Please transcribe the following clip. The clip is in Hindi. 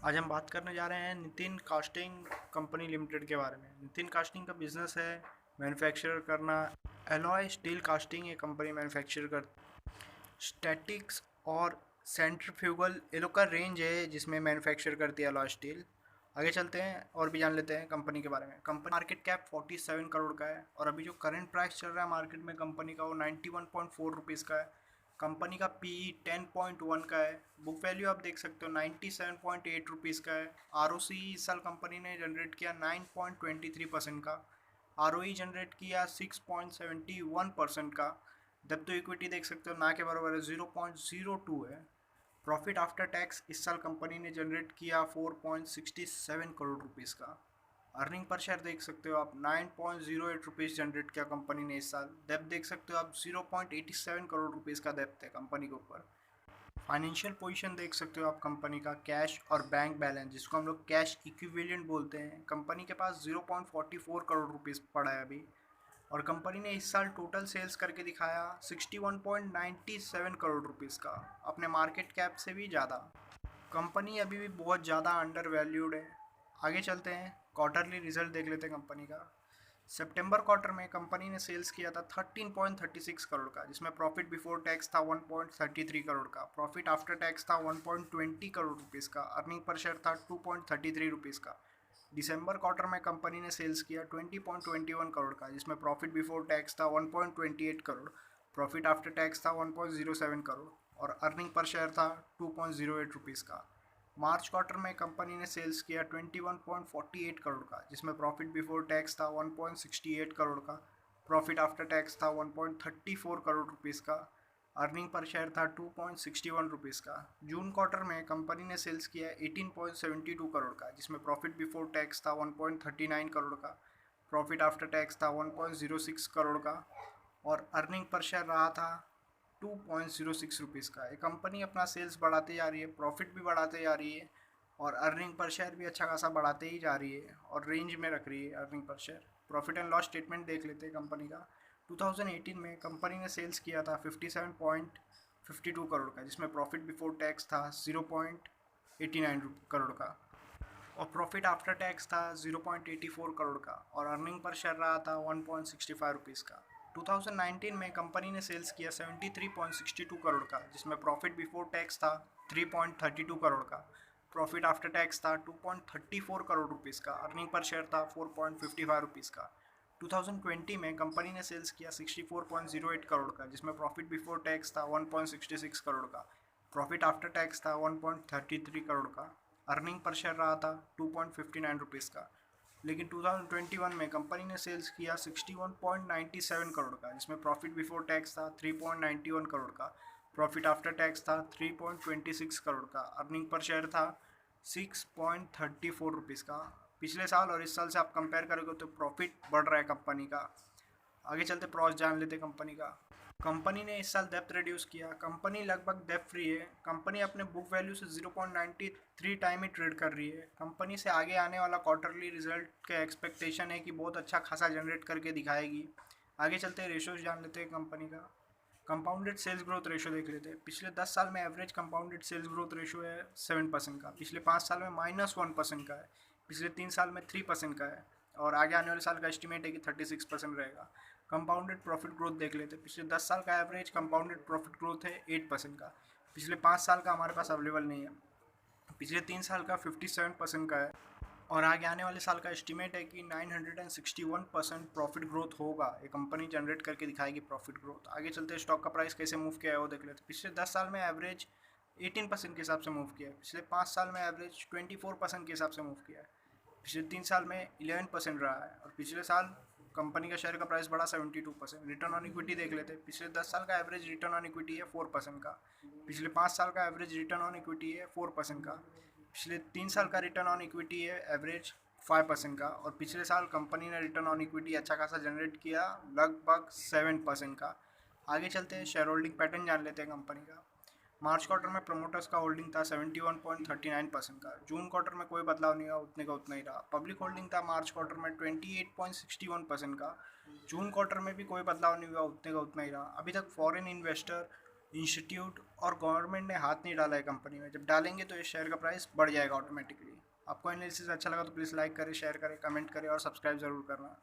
आज हम बात करने जा रहे हैं नितिन कास्टिंग कंपनी लिमिटेड के बारे में। नितिन कास्टिंग का बिजनेस है मैन्युफैक्चर करना। एलॉय स्टील कास्टिंग ये कंपनी मैन्युफैक्चर कर स्टैटिक्स और सेंट्रीफ्यूगल ये लोग का रेंज है जिसमें मैन्युफैक्चर करती है एलॉय स्टील। आगे चलते हैं और भी जान लेते हैं कंपनी के बारे में। कंपनी मार्केट कैप 47 करोड़ का है और अभी जो करंट प्राइस चल रहा है मार्केट में कंपनी का वो 91.4 रुपीज़ का है। कंपनी का पीई 10.1 का है। बुक वैल्यू आप देख सकते हो 97.8 रुपीज़ का है। आरओसी इस साल कंपनी ने जनरेट किया 9.23% का। आरओई जनरेट किया 6.71% का। डेब्ट टू इक्विटी देख सकते हो ना के बराबर है 0.02 है। प्रॉफिट आफ्टर टैक्स इस साल कंपनी ने जनरेट किया 4.67 करोड़ रुपीज़ का। अर्निंग पर शेयर देख सकते हो आप 9.08 रुपीज़ जनरेट किया कंपनी ने इस साल। डेब्ट देख सकते हो आप 0.87 करोड़ रुपीज़ का डेब्ट है कंपनी के ऊपर। फाइनेंशियल पोजीशन देख सकते हो आप कंपनी का कैश और बैंक बैलेंस जिसको हम लोग कैश इक्विवेलेंट बोलते हैं। कंपनी के पास 0.44 करोड़ रुपीज़ पड़ा है अभी। और कंपनी ने इस साल टोटल सेल्स करके दिखाया 61.97 करोड़ रुपीज़ का, अपने मार्केट कैप से भी ज़्यादा। कंपनी अभी भी बहुत ज़्यादा अंडर वैल्यूड है। आगे चलते हैं क्वार्टरली रिजल्ट देख लेते हैं कंपनी का। सितंबर क्वार्टर में कंपनी ने सेल्स किया था 13.36 करोड़ का, जिसमें प्रॉफिट बिफोर टैक्स था 1.33 करोड़ का। प्रॉफिट आफ्टर टैक्स था 1.20 करोड़ रुपीज़ का। अर्निंग पर शेयर था 2.33 रुपीज़ का। दिसंबर क्वार्टर में कंपनी ने सेल्स किया 20.21 करोड़ का, जिसमें प्रॉफिट बिफोर टैक्स था 1.28 करोड़। प्रॉफिट आफ्टर टैक्स था 1.07 करोड़ और अर्निंग पर शेयर था 2.08 रुपीज़ का। मार्च क्वार्टर में कंपनी ने सेल्स किया 21.48 करोड़ का, जिसमें प्रॉफिट बिफोर टैक्स था 1.68 करोड़ का। प्रॉफिट आफ्टर टैक्स था 1.34 करोड़ रुपीज़ का। अर्निंग पर शेयर था 2.61 रुपीज़ का। जून क्वार्टर में कंपनी ने सेल्स किया 18.72 करोड़ का, जिसमें प्रॉफिट बिफोर टैक्स था 1.39 करोड़ का। प्रॉफिट आफ्टर टैक्स था 1.06 करोड़ का और अर्निंग पर शेयर रहा था 2.06 रुपीज़ का। ये कंपनी अपना सेल्स बढ़ाते जा रही है, प्रॉफिट भी बढ़ाते जा रही है और अर्निंग पर शेयर भी अच्छा खासा बढ़ाते ही जा रही है और रेंज में रख रही है earning per share. Profit and loss statement देख लेते हैं कंपनी का। 2018 में कंपनी ने सेल्स किया था 57.52 करोड़ का, जिसमें प्रॉफिट बिफोर टैक्स था 0.89 करोड़ का और प्रॉफिट आफ्टर टैक्स था 0.84 करोड़ का और अर्निंग पर शेयर रहा था 1.65 रुपीज़ का। 2019 में कंपनी ने सेल्स किया 73.62 करोड़ का, जिसमें प्रॉफिट बिफोर टैक्स था 3.32 करोड़ का। प्रॉफिट आफ्टर टैक्स था 2.34 करोड़ रुपीज़ का। अर्निंग पर शेयर था 4.55 रुपीज़ का। 2020 में कंपनी ने सेल्स किया 64.08 करोड़ का, जिसमें प्रॉफिट बिफोर टैक्स था 1.66 करोड़ का। प्रॉफिट आफ्टर टैक्स था 1.33 करोड़ का। अर्निंग पर शेयर रहा था 2.59 रुपीज़ का। लेकिन 2021 में कंपनी ने सेल्स किया 61.97 करोड़ का, जिसमें प्रॉफिट बिफोर टैक्स था 3.91 करोड़ का। प्रॉफिट आफ्टर टैक्स था 3.26 करोड़ का। अर्निंग पर शेयर था 6.34 रुपीज़ का। पिछले साल और इस साल से आप कंपेयर करोगे तो प्रॉफिट बढ़ रहा है कंपनी का। आगे चलते प्रॉस जान लेते कंपनी का। कंपनी ने इस साल डेप्थ रिड्यूस किया। कंपनी लगभग डेप्थ फ्री है। कंपनी अपने बुक वैल्यू से 0.93 टाइम ही ट्रेड कर रही है। कंपनी से आगे आने वाला क्वार्टरली रिजल्ट का एक्सपेक्टेशन है कि बहुत अच्छा खासा जनरेट करके दिखाएगी। आगे चलते हैं रेशोज जान लेते हैं कंपनी का। कंपाउंडेड सेल्स ग्रोथ रेशो देख लेते हैं। पिछले 10 साल में average compounded sales growth ratio है 7% का। पिछले 5 साल में -1% का है। पिछले 3 साल में 3% का है और आगे आने वाले साल का एस्टिमेट है कि 36% रहेगा। कंपाउंडेड प्रॉफिट ग्रोथ देख लेते हैं। पिछले 10 साल का एवरेज कंपाउंडेड प्रॉफिट ग्रोथ है 8% का। पिछले 5 साल का हमारे पास अवेलेबल नहीं है। पिछले 3 साल का 57% का है और आगे आने वाले साल का एस्टिमेट है कि 961% प्रॉफिट ग्रोथ होगा। ये कंपनी जनरेट करके दिखाएगी प्रॉफिट ग्रोथ। आगे चलते हैं स्टॉक का प्राइस कैसे मूव किया है वो देख लेते हैं। पिछले 10 साल में एवरेज 18% के हिसाब से मूव किया है। पिछले 5 साल में एवरेज 24% के हिसाब से मूव किया है। पिछले 3 साल में 11% रहा है और पिछले साल कंपनी का शेयर का प्राइस बढ़ा 72%। रिटर्न ऑन इक्विटी देख लेते हैं। पिछले 10 साल का एवरेज रिटर्न ऑन इक्विटी है 4% का। पिछले 5 साल का एवरेज रिटर्न ऑन इक्विटी है 4% का। पिछले 3 साल का रिटर्न ऑन इक्विटी है एवरेज 5% का और पिछले साल कंपनी ने रिटर्न ऑन इक्विटी अच्छा खासा जनरेट किया लगभग 7% का। आगे चलते हैं शेयर होल्डिंग पैटर्न जान लेते हैं कंपनी का। मार्च क्वार्टर में प्रमोटर्स का होल्डिंग था 71.39% का। जून क्वार्टर में कोई बदलाव नहीं हुआ, उतने का उतना ही रहा। पब्लिक होल्डिंग था मार्च क्वार्टर में 28.61% का। जून क्वार्टर में भी कोई बदलाव नहीं हुआ, उतने का उतना ही रहा। अभी तक फॉरेन इन्वेस्टर इंस्टीट्यूट और गवर्नमेंट ने हाथ नहीं डाला है कंपनी में। जब डालेंगे तो इस शेयर का प्राइस बढ़ जाएगा ऑटोमेटिकली। आपको एनालिसिस अच्छा लगा तो प्लीज़ लाइक करें, शेयर करें, कमेंट करें और सब्सक्राइब ज़रूर करना।